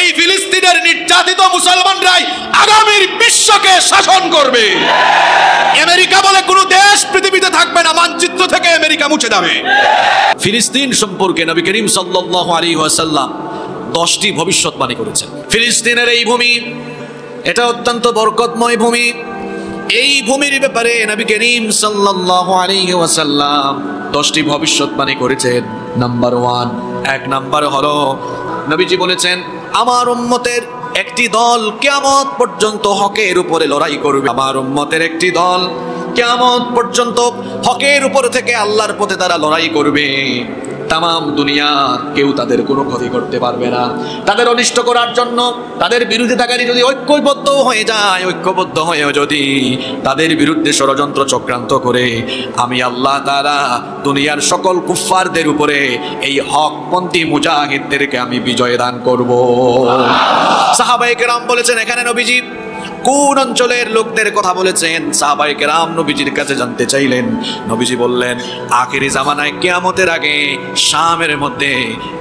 এই ফিলিস্তিনের নির্যাতিত মুসলমানরাই আগামীর বিশ্বকে শাসন করবে। আমেরিকা বলে কোনো দেশ পৃথিবীতে থাকবে না, মানচিত্র থেকে আমেরিকা মুছে যাবে। ফিলিস্তিন সম্পর্কে নবী করিম সাল্লাল্লাহু আলাইহি ওয়াসাল্লাম 10টি ভবিষ্যৎবাণী করেছেন। ফিলিস্তিনের এই ভূমি, এটা অত্যন্ত বরকতময় ভূমি। এই ভূমির ব্যাপারে নবী করিম সাল্লাল্লাহু আলাইহি ওয়াসাল্লাম 10টি ভবিষ্যৎবাণী করেছেন। নাম্বার 1, 1 নাম্বার হলো নবীজি বলেছেন, আমার উম্মতের একটি দল কিয়ামত পর্যন্ত হকের উপরে লড়াই করবে। আমার উম্মতের একটি দল কিয়ামত পর্যন্ত হকের উপর থেকে আল্লাহর পথে তারা লড়াই করবে। তামাম দুনিয়ার কেউ তাদের কোনো ক্ষতি করতে পারবে না। তাদের অনিষ্ট করার জন্য তাদের বিরোধিতাকারী যদি ঐক্যবদ্ধ হয়ে যায়, ঐক্যবদ্ধ হয়ে যদি তাদের বিরুদ্ধে ষড়যন্ত্র চক্রান্ত করে, আমি আল্লাহ তাআলা দুনিয়ার সকল কুফফারদের উপরে এই হকপন্থী মুজাহিদদেরকে আমি বিজয় দান করব। সাহাবায়ে কেরাম বলেছেন, এখানে নবীজি কোন অঞ্চলের লোকদের কথা বলেছেন? সাহাবায়ে কেরাম নবীজির কাছে জানতে চাইলেন। নবীজি বললেন, আখিরি জামানায় কিয়ামতের আগে শামের মধ্যে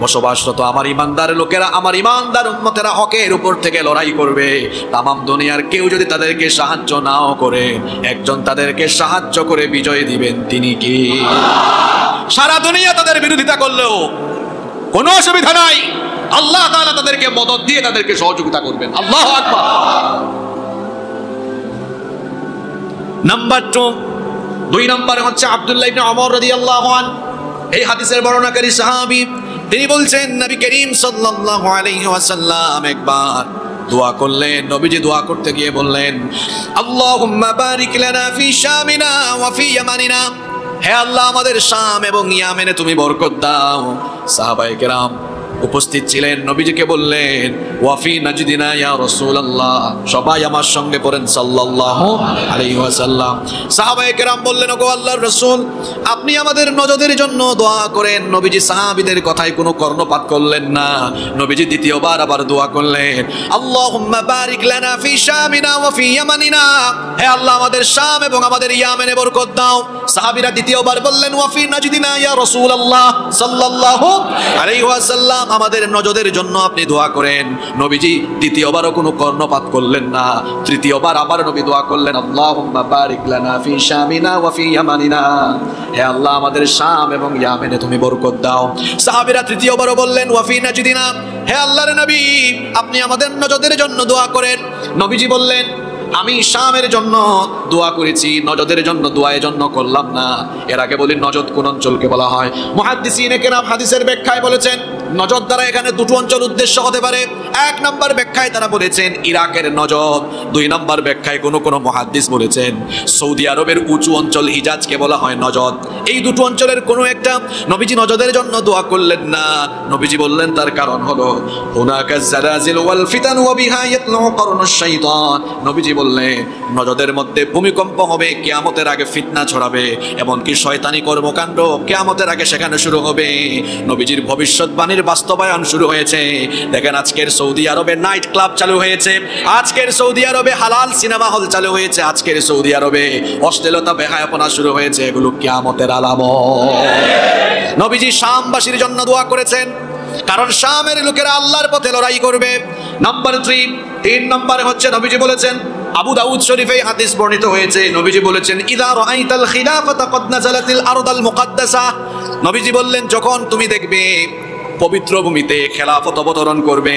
বসবাসরত আমার ইমানদার লোকেরা, আমার ইমানদার উম্মতেরা হকের উপর থেকে লড়াই করবে। তামাম দুনিয়ার কেউ যদি তাদেরকে সাহায্য নাও করে, একজন তাদেরকে সাহায্য করে বিজয় দিবেন, তিনি কি? সারা দুনিয়া তাদের বিরোধিতা করলেও কোনো অসুবিধা নাই, আল্লাহ তাআলা তাদেরকে মদদ দিয়ে তাদেরকে সহযোগিতা করবেন। আল্লাহু আকবার। নাম্বার 2 নাম্বার হচ্ছে আব্দুল্লাহ ইবনে ওমর রাদিয়াল্লাহু আনহু, এই হাদিসের বর্ণনাকারী সাহাবী। তিনি বলছেন, নবী করিম সাল্লাল্লাহু আলাইহি ওয়াসাল্লাম একবার দোয়া করলেন। নবীজি দোয়া করতে গিয়ে বললেন, আল্লাহুম্মা বারিক লানা ফি শামিনা ওয়া ফি ইয়ামানিনা, হে আল্লাহ আমাদের শাম এবং ইয়ামেনে তুমি বরকত দাও। সাহাবায়ে কেরাম উপস্থিত ছিলেন, নবীজিকে বললেন, ওয়াফি নাজদিনা ইয়া রাসূলুল্লাহ, সবাই আমার সঙ্গে পড়েন সাল্লাল্লাহু আলাইহি ওয়াসাল্লাম। সাহাবায়ে কেরাম বললেন, ওগো আল্লাহর রাসূল, আপনি আমাদের নজদের জন্য দোয়া করেন। নবীজি সাহাবীদের কথায় কোনো কর্ণপাত করলেন না। নবীজি দ্বিতীয়বার আবার দোয়া করলেন, আল্লাহুম্মা বারিক লানা ফি শামিনা ওয়া ফি ইয়ামানিনা, হে আল্লাহ আমাদের শাম এবং আমাদের ইয়ামেনে বরকত দাও। সাহাবীরা দ্বিতীয়বার বললেন, ওয়াফি নাজদিনা ইয়া রাসূলুল্লাহ সাল্লাল্লাহু আলাইহি ওয়াসাল্লাম, আমাদের নজদের জন্য আপনি দোয়া করেন। নবীজি দ্বিতীয়বারও কোনো কর্ণপাত করলেন না। তৃতীয়বার আবার নবী দোয়া করলেন, আল্লাহুম্মা বারিক লানা ফি শামিনা ওয়া ফি ইয়ামানিনা, হে আল্লাহ আমাদের শাম এবং ইয়ামেনে তুমি বরকত দাও। সাহাবীরা তৃতীয়বারও বললেন, ওয়া ফি নাজদিনা, হে আল্লাহর নবী আপনি আমাদের নজদের জন্য দোয়া করেন। নবীজি বললেন, আমি শামের জন্য দোয়া করেছি, নজদের জন্য দোয়ার জন্য করলাম না। এর আগে বলি নজদ কোন অঞ্চলকে বলা হয়? মুহাদ্দিসিনে কেরাম হাদিসের ব্যাখ্যায় বলেছেন, নজদ দ্বারা এখানে দুটো অঞ্চল উদ্দেশ্য হতে পারে। 1 নম্বর ব্যাখ্যায় তারা বলেছেন ইরাকের নজদ। 2 নম্বর ব্যাখ্যায় কোন কোন মুহাদ্দিস বলেছেন সৌদি আরবের উঁচু অঞ্চল হিজাজকে বলা হয় নজদ। এই দুটো অঞ্চলের কোনো একটা। নবীজি নজদের জন্য দোয়া করলেন না। নবীজি বললেন তার কারণ হলো হুনাকা জালাজিল ওয়াল ফিতান ওয়া বিহা ইয়াতলু করনুশ শাইতান। নবীজি বললেন নজদের মধ্যে ভূমিকম্প হবে, কিয়ামতের আগে ফিতনা ছড়াবে, এমনকি শয়তানি কর্মকাণ্ড কিয়ামতের আগে সেখানে শুরু হবে। নবীজির ভবিষ্যৎবাণীর বাস্তবায়ন শুরু হয়েছে। দেখেন আজকের সৌদি আরবে নাইট ক্লাব চালু হয়েছে, আজকের সৌদি আরবে হালাল সিনেমা হল চালু হয়েছে, আজকের সৌদি আরবে অশ্লীলতা বেহায়াপনা শুরু হয়েছে। এগুলো কিয়ামতের আলামত। নবীজি শামবাসীর জন্য দোয়া করেছেন, কারণ শামের লোকেরা আল্লাহর পথে লড়াই করবে। নাম্বার 3 নম্বরে হচ্ছে নবীজি বলেছেন, আবু দাউদ শরীফে হাদিস বর্ণিত হয়েছে, নবীজি বলেছেন ইযা রাআইতাল খিলাফাতা কদ নাযালাতিল আরদাল মুকাদ্দাসা। নবীজি বললেন যখন তুমি দেখবে পবিত্র ভূমিতে খেলাফত অবতরণ করবে,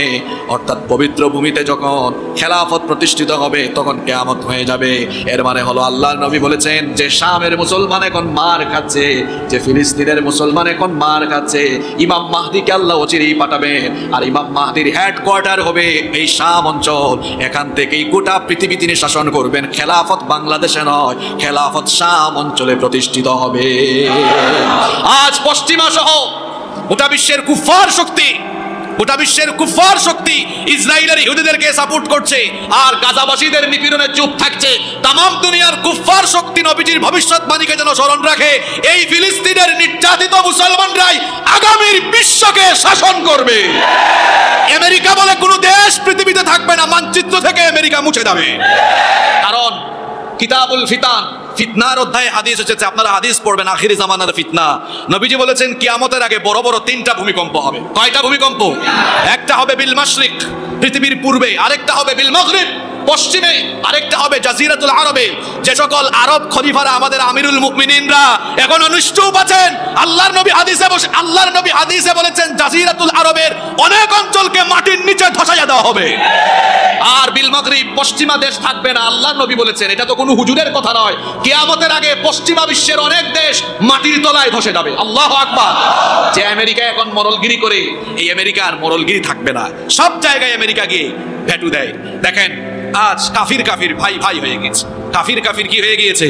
অর্থাৎ পবিত্র ভূমিতে যখন খেলাফত প্রতিষ্ঠিত হবে তখন কিয়ামত হয়ে যাবে। এর মানে হলো আল্লাহর নবী বলেছেন যে শামের মুসলমান এখন মার খাচ্ছে, যে ফিলিস্তিনের মুসলমান এখন মার খাচ্ছে, ইমাম মাহদিকে আল্লাহ অচিরেই পাঠাবেন। আর ইমাম মাহদির হেডকোয়ার্টার হবে এই শাম অঞ্চল। এখান থেকেই গোটা পৃথিবী তিনি শাসন করবেন। খেলাফত বাংলাদেশে নয়, খেলাফত শাম অঞ্চলে প্রতিষ্ঠিত হবে। আজ পশ্চিমা সহ গোটা বিশ্বের কুফফার শক্তি, গোটা বিশ্বের কুফফার শক্তি ইসরায়েলের ইহুদিদেরকে সাপোর্ট করছে আর গাজাবাসীদের নিপীড়নে চুপ থাকছে। তামাম দুনিয়ার কুফফার শক্তি নবীজির ভবিষ্যৎবাণীকে যেন স্মরণ রাখে। এই ফিলিস্তিনের নির্যাতিত মুসলমানরাই আগামীর বিশ্বকে শাসন করবে। আমেরিকা বলে কোনো দেশ পৃথিবীতে থাকবে না, মানচিত্র থেকে আমেরিকা মুছে যাবে। কারণ কিতাবুল ফিতান ফিতনার অধ্যায়ে হাদিস এসেছে, আপনারা হাদিস পড়বেন, আখিরি জামানার ফিতনা। নবীজি বলেছেন কিয়ামতের আগে বড় বড় 3টা ভূমিকম্প হবে। কয়টা ভূমিকম্প? একটা হবে বিল মাশরিক, পৃথিবীর পূর্বে, আরেকটা হবে বিল মাগরিব, পশ্চিমে, আরেকটা হবে জাজিরাতুল আরবে। যে সকল আরব খলিফারা, আমাদের আমিরুল মুমিনিনরা এখনো নিশ্চুপ আছেন, আল্লাহর নবী হাদিসে বলেছেন জাজিরাতুল আরবের অনেক অঞ্চলকে মাটির নিচে ধসাইয়া দেওয়া হবে। আর বিল মাগরিব, পশ্চিমা দেশ থাকবে না। আল্লাহর নবী বলেছেন, এটা তো কোনো হুজুরের কথা নয়। কিয়ামতের আগে পশ্চিমা বিশ্বের অনেক দেশ মাটির তলায় ধসে যাবে। আল্লাহু আকবার। যে আমেরিকা এখন মরলগিরি করে, এই আমেরিকার মরলগিরি থাকবে না। সব জায়গায় আমেরিকা গিয়ে ভেটু দেয়। দেখেন আজ কাফির ভাই ভাই হয়ে গেছে। কাফির কি হয়ে গিয়েছে?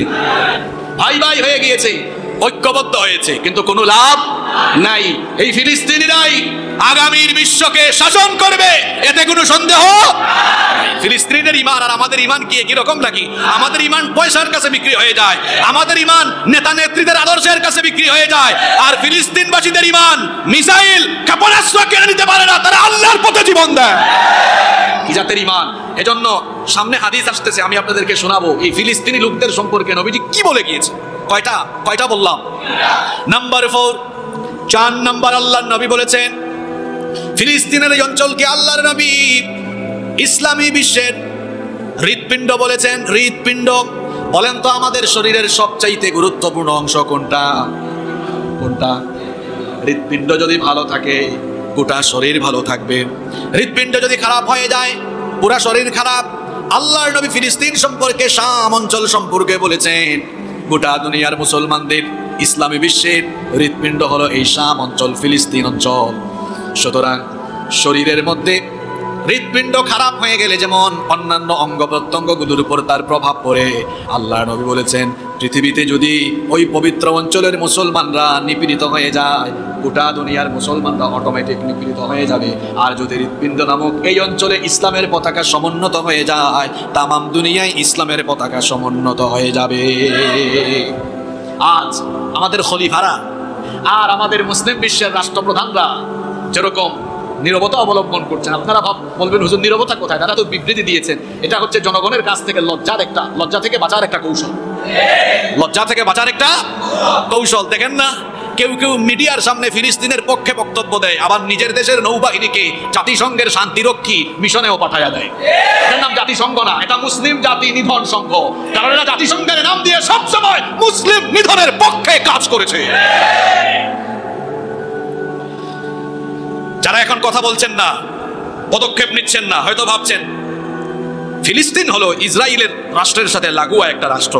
ভাই ভাই হয়ে গিয়েছে, ঐক্যবদ্ধ হয়েছে, কিন্তু কোনো লাভ নাই। এই ফিলিস্তিনিরাই আগামীর বিশ্বকে শাসন করবে, এতে কোনো সন্দেহ নাই। ফিলিস্তিনের ঈমান আর আমাদের ঈমান কি একই রকম নাকি? আমাদের ঈমান পয়সার কাছে বিক্রি হয়ে যায়, আমাদের ঈমান নেতা নেত্রীদের আদর্শের কাছে বিক্রি হয়ে যায়। আর ফিলিস্তিনবাসীদের ঈমান মিসাইল, ক্ষেপণাস্ত্র কেড়ে নিতে পারে না, তারা আল্লাহর পথে জীবন দেয়। কি জাতের ঈমান! এজন্য সামনে হাদিস আসতেছে, আমি আপনাদেরকে শোনাবো এই ফিলিস্তিনি লোকদের সম্পর্কে নবীজি কি বলে গিয়েছে। কয়টা বললাম? নাম্বার 4, 4 নাম্বার, আল্লাহর নবী বলেছেন ফিলিস্তিনের এই অঞ্চলকে আল্লাহর নবী ইসলামী বিশ্বের হৃৎপিণ্ড বলেছেন। হৃৎপিণ্ড বলেন তো আমাদের শরীরের সবচাইতে গুরুত্বপূর্ণ অংশ কোনটা? হৃৎপিণ্ড যদি ভালো থাকে গোটা শরীর ভালো থাকবে, হৃৎপিণ্ড যদি খারাপ হয়ে যায় পুরা শরীর খারাপ। আল্লাহর নবী ফিলিস্তিন সম্পর্কে, শাম অঞ্চল সম্পর্কে বলেছেন গোটা দুনিয়ার মুসলমানদের, ইসলামী বিশ্বের হৃৎপিণ্ড হলো এই শাম অঞ্চল, ফিলিস্তিন অঞ্চল। সুতরাং শরীরের মধ্যে হৃৎপিণ্ড খারাপ হয়ে গেলে যেমন অন্যান্য অঙ্গ প্রত্যঙ্গগুলোর উপর তার প্রভাব পড়ে, আল্লাহর নবী বলেছেন পৃথিবীতে যদি ওই পবিত্র অঞ্চলের মুসলমানরা নিপীড়িত হয়ে যায়, গোটা দুনিয়ার মুসলমানরা অটোমেটিক নিপীড়িত হয়ে যাবে। আর যদি হৃৎপিণ্ড নামক এই অঞ্চলে ইসলামের পতাকা সমুন্নত হয়ে যায়, তামাম দুনিয়ায় ইসলামের পতাকা সমুন্নত হয়ে যাবে। আজ আমাদের খলিফারা আর আমাদের মুসলিম বিশ্বের রাষ্ট্রপ্রধানরা যেরকম নীরবতা অবলম্বন করছেন, আপনারা বলবেন হুজুর নীরবতা কোথায়? তারা তো বিবৃতি দিয়েছেন। এটা হচ্ছে জনগণের কাছ থেকে লজ্জা থেকে বাঁচার একটা কৌশল। লজ্জা থেকে বাঁচার একটা কৌশল। দেখেন না, কেউ মিডিয়ার সামনে ফিলিস্তিনের পক্ষে বক্তব্য দেয়, আবার নিজের দেশের নৌবাহিনীকে জাতিসংঘের শান্তিরক্ষী মিশনেও পাঠায়া দেয়। এটার নাম জাতিসংঘ না, এটা মুসলিম জাতি নিধন সংঘ। কারণ এরা জাতিসংঘের নাম দিয়ে সবসময় মুসলিম নিধনের পক্ষে কাজ করেছে। যারা এখন কথা বলছেন না, পদক্ষেপ নিচ্ছেন না, হয়তো ভাবছেন ফিলিস্তিন হলো ইসরায়েলের রাষ্ট্রের সাথে লাগোয়া একটা রাষ্ট্র,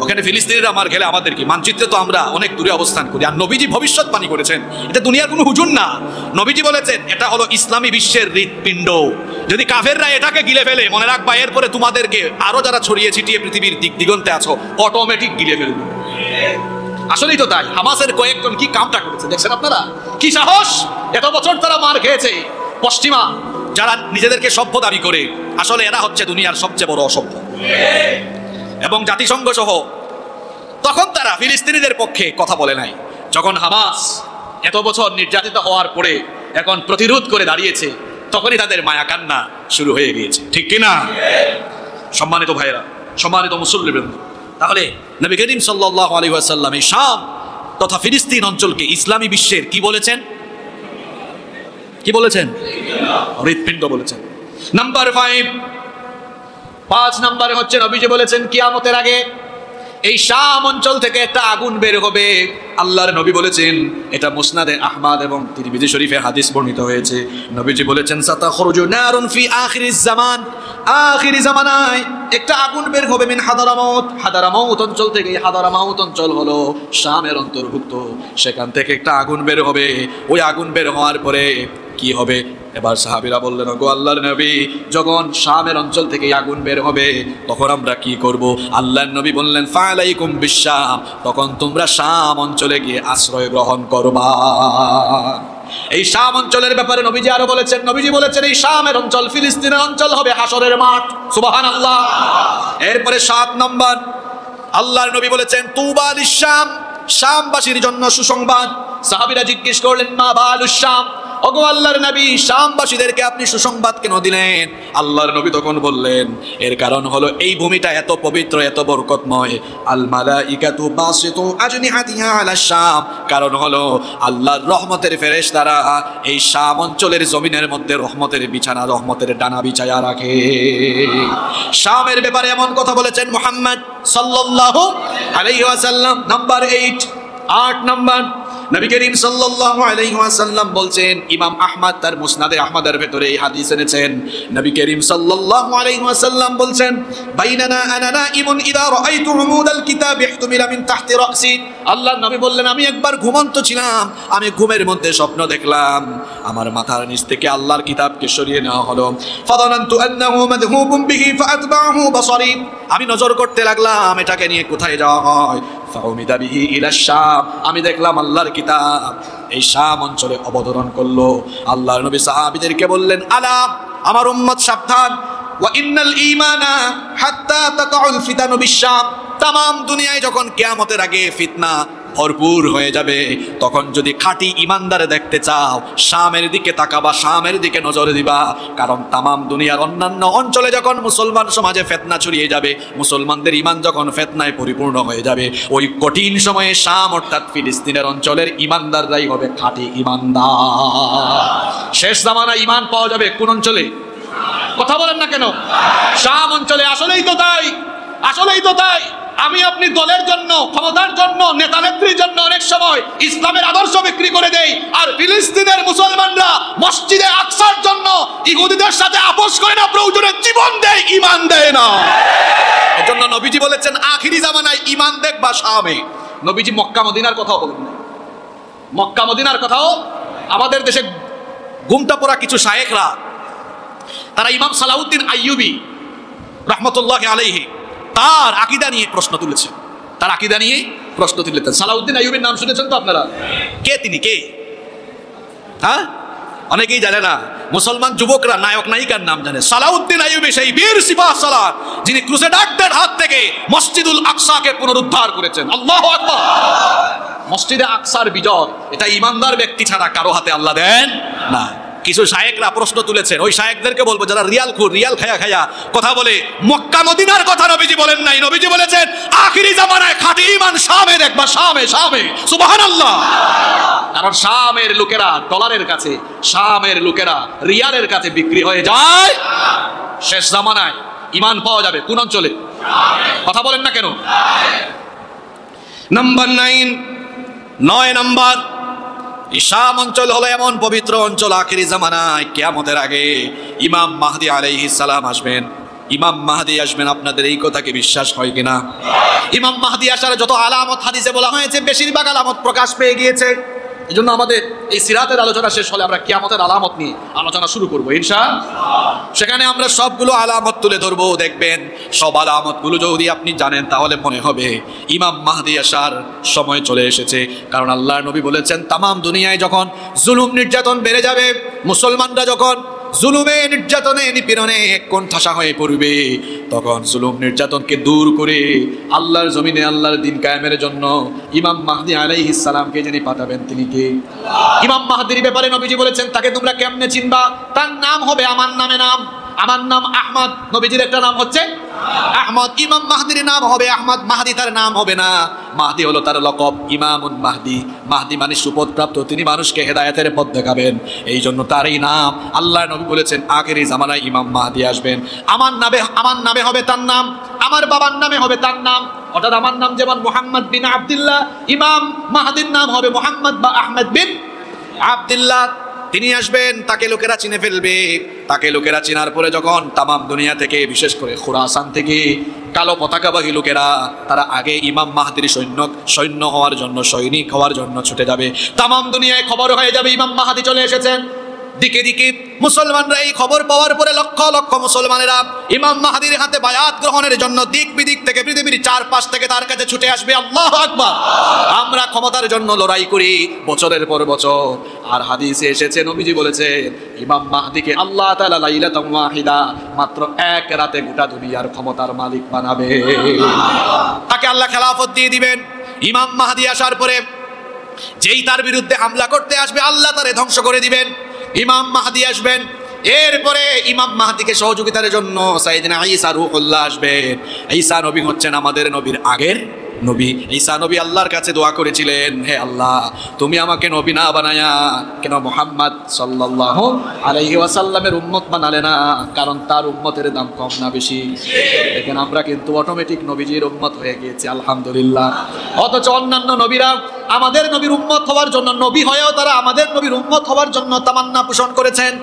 ওখানে ফিলিস্তিনিরা মার খেলে আমাদের কি? মানচিত্রে তো আমরা অনেক দূরে অবস্থান করি। আর নবীজি ভবিষ্যৎবাণী করেছেন, এটা দুনিয়ার কোনো হুজুর না। নবীজি বলেছেন এটা হলো ইসলামী বিশ্বের হৃৎপিণ্ড। যদি কাফেররা এটাকে গিলে ফেলে, মনে রাখবা এরপরে তোমাদেরকে আরো যারা ছড়িয়ে ছিটিয়ে পৃথিবীর দিগন্তে আছো অটোমেটিক গিলে ফেলবে। আসলেই তো তাই। হামাসের কয়েকজন কি কামটা করেছে দেখছেন আপনারা? কি সাহস! এত বছর তারা মার খেয়েছে। পশ্চিমা যারা নিজেদেরকে সভ্য দাবি করে, আসলে এরা হচ্ছে দুনিয়ার সবচেয়ে বড় অসভ্য। এবং জাতিসংঘ সহ তখন তারা ফিলিস্তিনিদের পক্ষে কথা বলে নাই। যখন হামাস এত বছর নির্যাতিত হওয়ার পরে এখন প্রতিরোধ করে দাঁড়িয়েছে, তখনই তাদের মায়া কান্না শুরু হয়ে গিয়েছে। ঠিক কিনা? সম্মানিত ভাইয়েরা, সম্মানিত মুসল্লিবৃন্দ, তাহলে নবী করিম সাল্লাল্লাহু আলাইহি ওয়াসাল্লাম এই শাম তথা ফিলিস্তিন অঞ্চলকে ইসলামী বিশ্বের কি বলেছেন? হৃৎপিণ্ড বলেছেন। নাম্বার 5 নম্বরে হচ্ছে নবীজি বলেছেন কিয়ামতের আগে এই শাম অঞ্চল থেকে একটা আগুন বের হবে। আল্লাহর নবী বলেছেন, এটা মুসনাদে আহমদ এবং তিরমিজি শরীফে হাদিস বর্ণিত হয়েছে। নবীজি বলেছেন সাতাখরুজু নারুন ফি আখিরিজ জামান, আখিরি জামানায় একটা আগুন বের হবে মিন হাদারামাউত, হাদারামাউত অঞ্চল থেকে। হাদারামাউত অঞ্চল হলো শামের অন্তর্ভুক্ত। সেখান থেকে একটা আগুন বের হবে। ওই আগুন বের হওয়ার পরে কি হবে? এবার সাহাবীরা বললেন, গো আল্লাহর নবী, যখন শামের অঞ্চল থেকে আগুন বের হবে তখন আমরা কি করব? আল্লাহর নবী বললেন, ফালাইকুম বিশাম, তখন তোমরা শাম অঞ্চলে গিয়ে আশ্রয় গ্রহণ করবা। এই শাম অঞ্চলের ব্যাপারে নবীজি আরো বলেছেন, নবীজি বলেছেন এই শামের অঞ্চল, ফিলিস্তিনের অঞ্চল হবে হাসরের মাঠ। সুবহানাল্লাহ। এরপরে 7 নম্বর, আল্লাহর নবী বলেছেন তুবা লিশ শাম, শামবাসীর জন্য সুসংবাদ। সাহাবীরা জিজ্ঞেস করলেন, মা বালুশ শাম, ওগো আল্লাহর নবী, শামবাসীদেরকে আপনি সুসংবাদ কেন দিলেন? আল্লাহর নবী তখন বললেন, এর কারণ হলো এই ভূমিটা এত পবিত্র, এত বরকতময়। আল মালাইকাতু বাসিতু আজনিহাতিহা আলা শাম, কারণ হলো আল্লাহর রহমতের ফেরেশতারা এই শাম অঞ্চলের জমিনের মধ্যে রহমতের বিছানা, রহমতের ডানা বিছায়া রাখে। শামের ব্যাপারে এমন কথা বলেছেন মুহাম্মদ সাল্লাল্লাহু আলাইহি ওয়াসাল্লাম। নাম্বার 8 নাম্বার, নবী করিম সাল্লাল্লাহু আলাইহি ওয়াসাল্লাম বলছেন, ইমাম আহমদ তার মুসনাদে আহমদের ভেতরে এই হাদিস এনেছেন। নবী করিম সাল্লাল্লাহু আলাইহি ওয়াসাল্লাম বলছেন, বাইনানা আনা নাইমুন ইদা রাআইতু উমুদাল কিতাব ইহতুমিলা মিন তাহতি রাসি। আল্লাহর নবী বললেন, আমি একবার ঘুমন্ত ছিলাম, আমি ঘুমের মধ্যে স্বপ্ন দেখলাম আমার মাথার নিচ থেকে আল্লাহর কিতাবকে সরিয়ে নেওয়া হলো। ফাযানানতু আন্নাহু মাদহুবুন বিহি ফাআতবাহু বাসারি, আমি নজর করতে লাগলাম এটাকে নিয়ে কোথায় যাওয়া হয়। ফাউমিদা বিহি ইলা শাম, আমি দেখলাম আল্লাহর কিতাব এই শাম অঞ্চলে অবতরণ করলো। আল্লাহর নবী সাহাবীদেরকে বললেন, আলা আমার উম্মত সাবধান, ওয়া ইন্নাল ঈমানা হাত্তা তাকাউল ফিতানু বিশ-শাম, তামাম দুনিয়ায় যখন কিয়ামতের আগে ফিতনা ভরপুর হয়ে যাবে, তখন যদি খাঁটি ইমানদার দেখতে চাও শামের দিকে তাকাবা, শামের দিকে নজর দিবা। কারণ তামাম দুনিয়ার অন্যান্য অঞ্চলে যখন মুসলমান সমাজে ফিতনা ছড়িয়ে যাবে, মুসলমানদের ইমান যখন ফিতনায় পরিপূর্ণ হয়ে যাবে, ওই কঠিন সময়ে শাম অর্থাৎ ফিলিস্তিনের অঞ্চলের ইমানদাররাই হবে খাঁটি ইমানদার। শেষ জামানায় ইমান পাওয়া যাবে কোন অঞ্চলে? কথা বলেন না কেন? শাম অঞ্চলে। আসলেই তো তাই, আসলেই তো তাই। আমি আপনি দলের জন্য, ক্ষমতার জন্য, নেতা নেত্রীর জন্য অনেক সময় ইসলামের আদর্শ বিক্রি করে দেই, আর ফিলিস্তিনের মুসলমানরা মসজিদে আকসার জন্য ইহুদিদের সাথে আপোষ করে না, প্রয়োজনে জীবন দেয়, ঈমান দেয় না। এজন্য নবীজি বলেছেন, আখিরি জামানায় ঈমান দেখবা শামে। নবীজি মক্কা মদিনার কথাও বলেন না, মক্কা মদিনার কথাও। আমাদের দেশে ঘুমটা পড়া কিছু শায়েখরা, তারা ইমাম সালাউদ্দিন আইয়ুবী রাহমাতুল্লাহি আলাইহি তার আকীদা নিয়ে প্রশ্ন তুলেছেন, তার আকীদা নিয়ে প্রশ্ন তুলেছেন। সালাউদ্দিন আইয়ুবীর নাম শুনেছেন তো আপনারা? কে তিনি? কে? হ্যাঁ, অনেকেই জানে না। মুসলমান যুবকরা নায়ক নায়িকার নাম জানে। সালাউদ্দিন আইয়ুবী সেই বীর সিপাহ সালার, যিনি ক্রুসেডারদের হাত থেকে মসজিদুল আকসাকে পুনরুদ্ধার করেছেন। আল্লাহু আকবার। মসজিদে আকসার বিজয়, এটা ইমানদার ব্যক্তি ছাড়া কারো হাতে আল্লাহ দেন না। কিছু শায়েকরা প্রশ্ন তুলেছেন, ওই শায়েকদেরকে বলবো যারা রিয়াল খুর, রিয়াল খায়া খায়া কথা বলে, মক্কা মদিনার কথা নবীজি বলেন নাই। নবীজি বলেছেন আখিরি জামানায় খাঁটি ঈমান শামে দেখবা, শামে, শামে। সুবহানাল্লাহ। কারণ শামের লোকেরা ডলারের কাছে, শামের লোকেরা রিয়ালের কাছে বিক্রি হয়ে যায়। শেষ জামানায় ঈমান পাওয়া যাবে কোন অঞ্চলে? কথা বলেন না কেন? নাম্বার 9 নাম্বার, শাম অঞ্চল হলো এমন পবিত্র অঞ্চল, আখিরি জামানায় কিয়ামতের আগে ইমাম মাহদী আলাইহিস সালাম আসবেন। ইমাম মাহদী আসবেন, আপনাদের এই কথাকে বিশ্বাস হয় কিনা? ইমাম মাহদী আসার যত আলামত হাদিসে বলা হয়েছে, বেশিরভাগ আলামত প্রকাশ পেয়ে গিয়েছে। এই জন্য আমাদের এই সিরাতের আলোচনা শেষ হলে আমরা কিয়ামতের আলামত নিয়ে আলোচনা শুরু করবো ইনশাআল্লাহ। সেখানে আমরা সবগুলো আলামত তুলে ধরবো। দেখবেন সব আলামতগুলো যদি আপনি জানেন, তাহলে মনে হবে ইমাম মাহদী আসার সময় চলে এসেছে। কারণ আল্লাহর নবী বলেছেন, তামাম দুনিয়ায় যখন জুলুম নির্যাতন বেড়ে যাবে, মুসলমানরা যখন জুলুমে নির্যাতনে নিপীড়নে কোণঠাসা হয়ে পড়বে, তখন জুলুম নির্যাতনকে দূর করে আল্লাহর জমিনে আল্লাহর দ্বীন কায়েমের জন্য ইমাম মাহদী আলাইহিস সালামকে যিনি পাঠাবেন, তিনি কে? ইমাম মাহদীর ব্যাপারে নবীজি বলেছেন, তাকে তোমরা কেমনে চিনবা? তার নাম হবে আমার নামে নাম, আমার নাম আহমদ। নবীজির একটা নাম হচ্ছে আহমদ। ইমাম মাহদীর নাম হবে আহমদ। মাহদী তার নাম হবে না, মাহদী হলো তার লকব, ইমামুন মাহদী। মাহদী মানে সুপথপ্রাপ্ত, তিনি মানুষকে হেদায়েতের পথ দেখাবেন, এই জন্য তারই নাম। আল্লাহর নবী বলেছেন আখিরি জামানায় ইমাম মাহদী আসবেন। আমার নামে হবে তার নাম, আমার বাবার নামে হবে তার নাম। অর্থাৎ আমার নাম যেমন মুহাম্মদ বিন আব্দুল্লাহ, ইমাম মাহদীর নাম হবে মুহাম্মদ বা আহমদ বিন আব্দুল্লাহ। তিনি আসবেন, তাকে লোকেরা চিনে ফেলবে। তাকে লোকেরা চিনার পরে যখন তামাম দুনিয়া থেকে, বিশেষ করে খুরাসান থেকে কালো পতাকাবাহী লোকেরা, তারা আগে ইমাম মাহদীর সৈন্য হওয়ার জন্য, সৈনিক হওয়ার জন্য ছুটে যাবে। তামাম দুনিয়ায় খবর হয়ে যাবে ইমাম মাহদী চলে এসেছেন। দিকে দিকে মুসলমানরা এই খবর পাওয়ার পরে লক্ষ লক্ষ মুসলমানেরা ইমাম মাহদীর হাতে বায়াত গ্রহণের জন্য দিক বিদিক থেকে, পৃথিবীর চারপাশ থেকে তার কাছে ছুটে আসবে। আল্লাহু আকবার। আমরা ক্ষমতার জন্য লড়াই করি বছরের পর বছর, আর হাদিসে এসেছে, নবীজি বলেছেন ইমাম মাহদীকে আল্লাহ তাআলা লাইলাতুন ওয়াহিদা, মাত্র এক রাতে গোটা দুনিয়ার ক্ষমতার মালিক বানাবে। তাকে আল্লাহ খেলাফত দিয়ে দিবেন। ইমাম মাহদী আসার পরে যেই তার বিরুদ্ধে হামলা করতে আসবে, আল্লাহ তারে ধ্বংস করে দিবেন। ইমাম মাহদি আসবেন। এরপরে ইমাম মাহদিকে সহযোগিতার জন্য সাইয়েদনা ঈসা রূহুল্লাহ আসবেন। ঈসা নবী হচ্ছেন আমাদের নবীর আগের নবী। ঈসা নবী আল্লাহর কাছে দোয়া করেছিলেন, হে আল্লাহ, তুমি আমাকে নবী না বানায়া কেন মুহাম্মদ সাল্লাল্লাহু আলাইহি ওয়াসাল্লামের উম্মত বানালে না? কারণ তার উম্মতের দাম কম না বেশি? দেখেন আমরা কিন্তু অটোমেটিক নবীজির উম্মত হয়ে গিয়েছি, আলহামদুলিল্লাহ। অথচ অন্যান্য নবীরা আমাদের নবীর উম্মত হওয়ার জন্য, নবী হয়েও তারা আমাদের নবীর উম্মত হওয়ার জন্য তামান্না পোষণ করেছেন।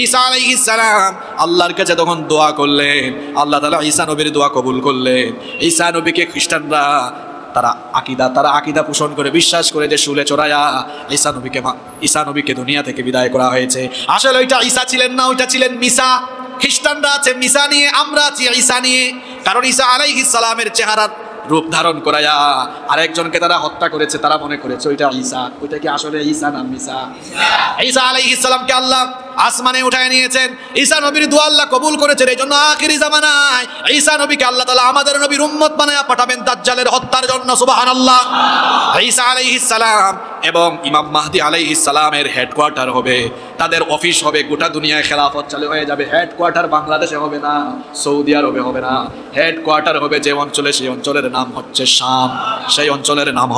ঈসা আলাইহিস সালাম আল্লাহর কাছে তখন দোয়া করলেন, আল্লাহ তাআলা ঈসা নবীর দোয়া কবুল করলেন। ঈসা নবীকে খ্রিস্টানরা তারা আকিদা পোষণ করে বিশ্বাস করে যে শুলে চড়ায়া ঈসা নবীকে দুনিয়া থেকে বিদায় করা হয়েছে। আসলে ওইটা ঈসা ছিলেন না, ওইটা ছিলেন মিসা। খ্রিস্টানরা আছে মিসা নিয়ে, আমরা আছি ঈসা নিয়ে। কারণ ঈসা আলাইহিস সালামের চেহারার রূপ ধারণ করায়া আরেকজনকে তারা হত্যা করেছে, তারা মনে করেছে ওইটা ঈসা। ওইটা কি আসলে ঈসা না মিসা? ঈসা আলাইহিস সালামকে আল্লাহ আসমানে উঠায় নিয়েছেন। ঈসা নবীর দোয়া আল্লাহ কবুল করেছেন। এই জন্য আখিরি জামানায় ঈসা নবীকে আল্লাহ তাআলা আমাদের নবীর উম্মত বানায়া পাঠাবেন দাজ্জালের হত্যার জন্য, সুবহানাল্লাহ। ঈসা আলাইহিস সালাম এবং ইমাম মাহদি আলাইহিস সালামের হেডকোয়ার্টার হবে, তাদের অফিস হবে, গোটা দুনিয়ায় খেলাফত চালু হয়ে যাবে। হেডকোয়ার্টার বাংলাদেশে হবে না, সৌদি আরবে হবে না, হেডকোয়ার্টার হবে যে অঞ্চলে, সেই অঞ্চলের নাম হচ্ছে শাম। সেই অঞ্চলের নাম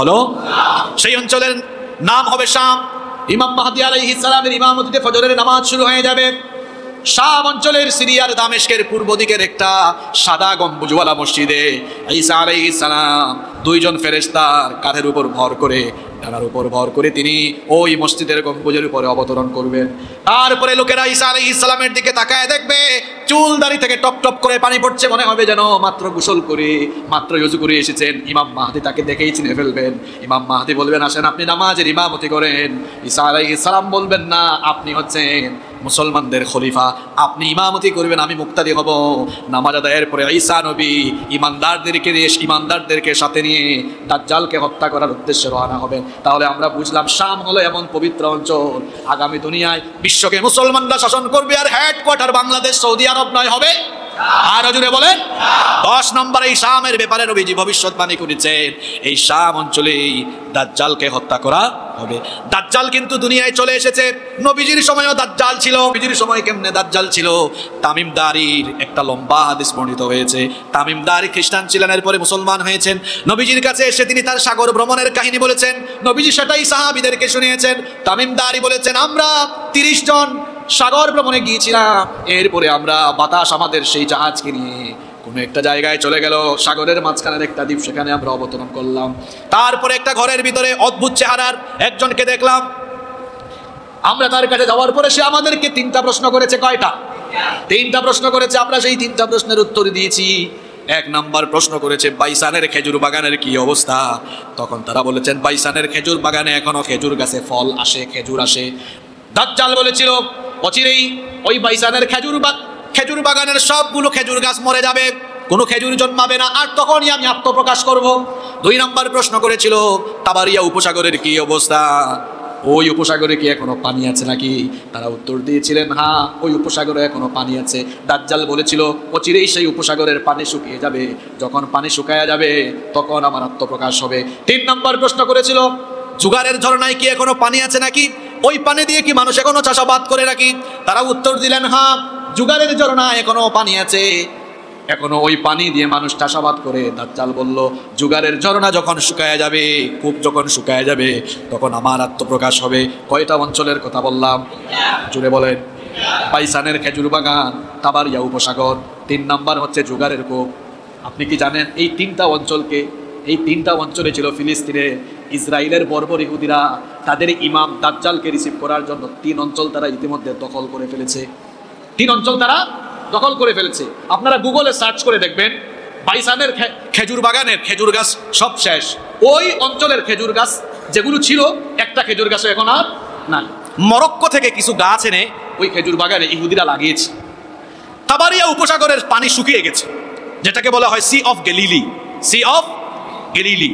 হবে শাম। ইমাম মাহদি আলাইহিস সালামের ইমামতিতে ফজরের নামাজ শুরু হয়ে যাবে। শাম অঞ্চলের সিরিয়ার দামেস্কের পূর্ব দিকের একটা সাদা গম্বুজওয়ালা মসজিদে ঈসা আলাইহিস সালাম দুইজন ফেরেশতার কাঁধের উপর ভর করে, ডানার উপর ভর করে তিনি ওই মসজিদের গম্বুজের উপরে অবতরণ করবেন। তারপরে লোকেরা ঈসা আলাইহিস সালামের দিকে তাকায় দেখবে চুল দাড়ি থেকে টপ টপ করে পানি পড়ছে, মনে হবে যেন মাত্র গোসল করে, মাত্র ওযু করে এসেছেন। ইমাম মাহদি তাকে দেখেই চিনে ফেলবেন। ইমাম মাহদি বলবেন, আসেন আপনি নামাজের ইমামতি করেন। ঈসা আলাইহিস সালাম বলবেন, না, আপনি হচ্ছেন মুসলমানদের খলিফা, আপনি ইমামতি করবেন, আমি মুক্তাদি হব। নামাজ আদায়ের পরে ঈসা নবী ইমানদারদেরকে সাথে নিয়ে দাজ্জালকে হত্যা করার উদ্দেশ্যে রওনা হবেন। তাহলে আমরা বুঝলাম শাম হলো এমন পবিত্র অঞ্চল, আগামী দুনিয়ায় বিশ্বকে মুসলমানরা শাসন করবে। আর হেডকোয়ার্টার বাংলাদেশ, সৌদি আরব নয়, হবে। আর জুড়ে বলেন। 10 নম্বর, এই শামের ব্যাপারে নবীজি ভবিষ্যৎবাণী করেছেন, এই শাম অঞ্চলেই দাজ্জালকে হত্যা করা হবে। দাজ্জাল কিন্তু দুনিয়ায় চলে এসেছে। নবীজির সময়ও দাজ্জাল ছিল। নবীজির সময় কেমনে দাজ্জাল ছিল? তামিম দারির একটা লম্বা হাদিস বর্ণিত হয়েছে। তামিম দারি খ্রিস্টান ছিলেন, এরপরে মুসলমান হয়েছেন। নবীজির কাছে এসে তিনি তার সাগর ভ্রমণের কাহিনী বলেছেন। নবীজি সেটাই সাহাবীদেরকে শুনিয়েছেন। তামিম দারি বলেছেন, আমরা 30 জন সাগর ভ্রমণে গিয়েছিলাম। এরপরে আমরা বাতাস আমাদের সেই জাহাজকে নিয়ে কোনো একটা জায়গায় চলে গেল, সাগরের মাঝখানের একটা দ্বীপ, সেখানে আমরা অবতরণ করলাম। তারপরে একটা ঘরের ভিতরে অদ্ভুত চেহারার একজনকে দেখলাম। আমরা তার কাছে যাওয়ার পরে সে আমাদেরকে 3টা প্রশ্ন করেছে। কয়টা? 3টা প্রশ্ন করেছে। আমরা সেই 3টা প্রশ্নের উত্তর দিয়েছি। 1 নম্বর প্রশ্ন করেছে, বাইসানের খেজুর বাগানের কি অবস্থা? তখন তারা বলেছেন, বাইসানের খেজুর বাগানে এখনো খেজুর গাছে ফল আসে, খেজুর আসে। দাজ্জাল বলেছিল, অচিরেই ওই বাইসানের খেজুর বাগানের সবগুলো খেজুর গাছ মরে যাবে, কোনো খেজুর জন্মাবে না, আর তখনই আমি আত্মপ্রকাশ করব। 2 নম্বর প্রশ্ন করেছিল, তাবারিয়া উপসাগরের কি অবস্থা? ওই উপসাগরে কি এখনো পানি আছে নাকি? তারা উত্তর দিয়েছিলেন, হ্যাঁ, ওই উপসাগরে এখনো পানি আছে। দাজ্জাল বলেছিল, অচিরেই সেই উপসাগরের পানি শুকিয়ে যাবে, যখন পানি শুকায়া যাবে তখন আমার আত্মপ্রকাশ হবে। 3 নম্বর প্রশ্ন করেছিল, জুগারের ঝর্ণায় কি এখনো পানি আছে নাকি? ওই পানি দিয়ে কি মানুষ এখনো চাষাবাদ করে নাকি? তারা উত্তর দিলেন, হ্যাঁ, জুগারের ঝর্ণায় এখনো পানি আছে, এখনো ওই পানি দিয়ে মানুষ চাষাবাদ করে। দাজ্জাল বলল, জুগারের ঝর্ণা যখন শুকায় যাবে, কূপ যখন শুকায় যাবে, তখন আমার আত্মপ্রকাশ হবে। কয়টা অঞ্চলের কথা বললাম? জুড়ে বলেন। বাইসানের খেজুর বাগান, তাবারিয়া উপসাগর, 3 নম্বর হচ্ছে জুগারের কূপ। আপনি কি জানেন এই 3টা অঞ্চলে ছিল ফিলিস্তিনে ইসরায়েলের বর্বর ইহুদিরা তাদের ইমাম দাজ্জালকে রিসিভ করার জন্য 3 অঞ্চল তারা ইতিমধ্যে দখল করে ফেলেছে। 3 অঞ্চল তারা দখল করে ফেলেছে। আপনারা গুগলে সার্চ করে দেখবেন, বাইসানের খেজুর বাগানের খেজুর গাছ সব শেষ। ওই অঞ্চলের খেজুর গাছ যেগুলো ছিল, একটা খেজুর গাছও এখন আর নাই। মরক্কো থেকে কিছু গাছ এনে ওই খেজুর বাগানে ইহুদিরা লাগিয়েছে। তাবারিয়া উপসাগরের পানি শুকিয়ে গেছে, যেটাকে বলা হয় সি অফ গ্যালিলি।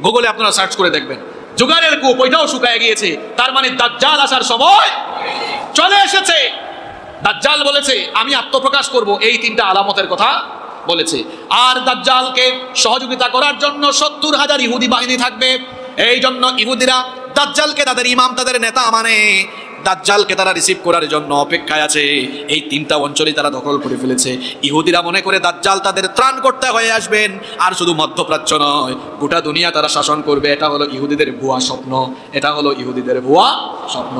গুগলে আপনারা সার্চ করে দেখবেন। জুগারের কূপ, ওইটাও শুকায় গিয়েছে। তার মানে দাজ্জাল আসার সময় চলে এসেছে। দাজ্জাল বলেছে, আমি আত্মপ্রকাশ করব, এই 3টা আলামতের কথা বলেছে। আর দাজ্জালকে সহযোগিতা করার জন্য 70,000 ইহুদি বাহিনী থাকবে। এই জন্য ইহুদিরা দাজ্জালকে তাদের ইমাম, তাদের নেতা মানে। দাজ্জালকে তারা রিসিভ করার জন্য অপেক্ষায় আছে। এই তিনটা অঞ্চলই তারা দখল করে ফেলেছে। ইহুদিরা মনে করে দাজ্জাল তাদের ত্রাণকর্তা হয়ে আসবেন, আর শুধু মধ্যপ্রাচ্য নয়, গোটা দুনিয়া তারা শাসন করবে। এটা হলো ইহুদিদের ভুয়া স্বপ্ন, এটা হলো ইহুদিদের ভুয়া স্বপ্ন।